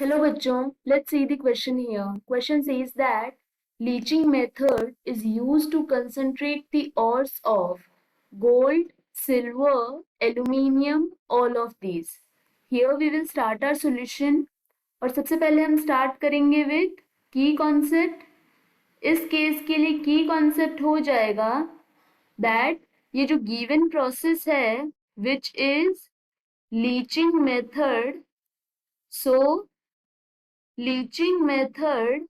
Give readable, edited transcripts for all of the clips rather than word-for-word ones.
Hello bachchon, let's see the question here. Question says that leaching method is used to concentrate the ores of gold, silver, aluminium, all of these. Here we will start our solution और सबसे पहले हम start करेंगे with key concept. इस case के लिए key concept हो जाएगा that ये जो given process है which is leaching method. So leaching method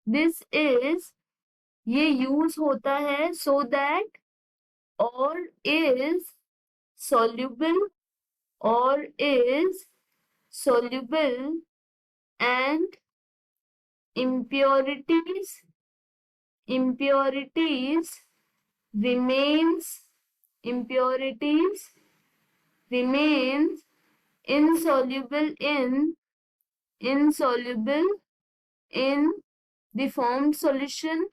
this is ये यूज होता है सो दैट और is soluble or is soluble and impurities remains impurities remains insoluble in the formed solution,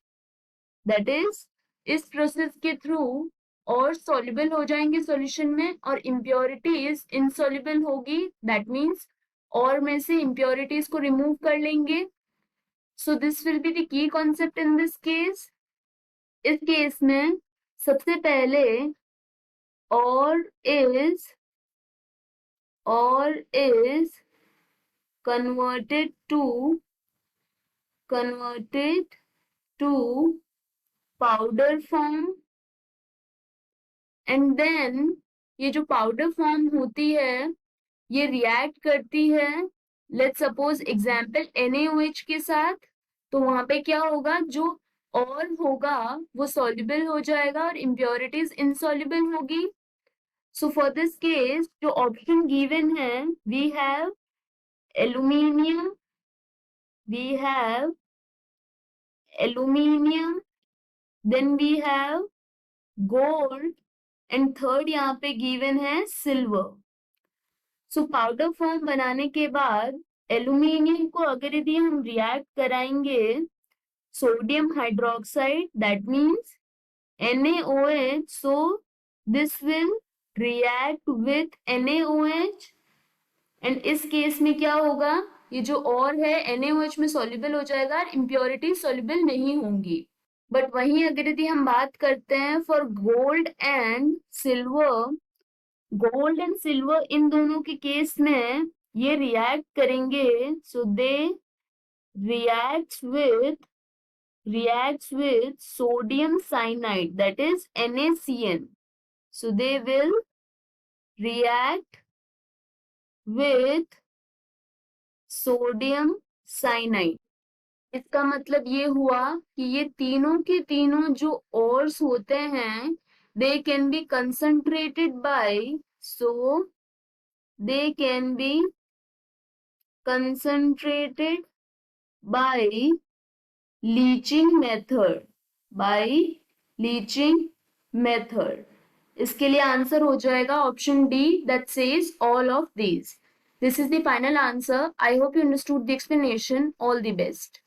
that is इस process के through और soluble हो जाएंगे solution में और इम्प्योरिटीज इनसॉल्युबल होगी, दैट मींस और में से इम्प्योरिटीज को रिमूव कर लेंगे. So this will be the key concept in this case. इस केस में सबसे पहले और is converted to powder form and then ये जो पाउडर फॉर्म होती है ये रिएक्ट करती है लेट्स सपोज एग्जाम्पल NaOH के साथ. तो वहां पे क्या होगा, जो और होगा वो सॉल्युबल हो जाएगा और इम्प्योरिटीज इनसॉल्युबल होगी. सो फॉर दिस केस जो ऑप्शन गिवन है we have aluminium, then we have gold and third यहाँ पे given है silver. So पाउडर फॉर्म बनाने के बाद एल्यूमिनियम को अगर यदि हम रिएक्ट कराएंगे sodium hydroxide that means NaOH, so this will react with NaOH and इस केस में क्या होगा, ये जो और है NaOH में सॉल्युबल हो जाएगा और इम्प्योरिटी सॉल्युबल नहीं होंगी. बट वहीं अगर यदि हम बात करते हैं for gold and silver in दोनों के केस में ये रिएक्ट करेंगे. So they reacts with sodium cyanide that is NaCN. So they will react with sodium cyanide. इसका मतलब ये हुआ कि ये तीनों के तीनों जो ओर्स होते हैं they can be concentrated by leaching method. इसके लिए आंसर हो जाएगा option D that says all of these. This is the final answer. I hope you understood the explanation. All the best.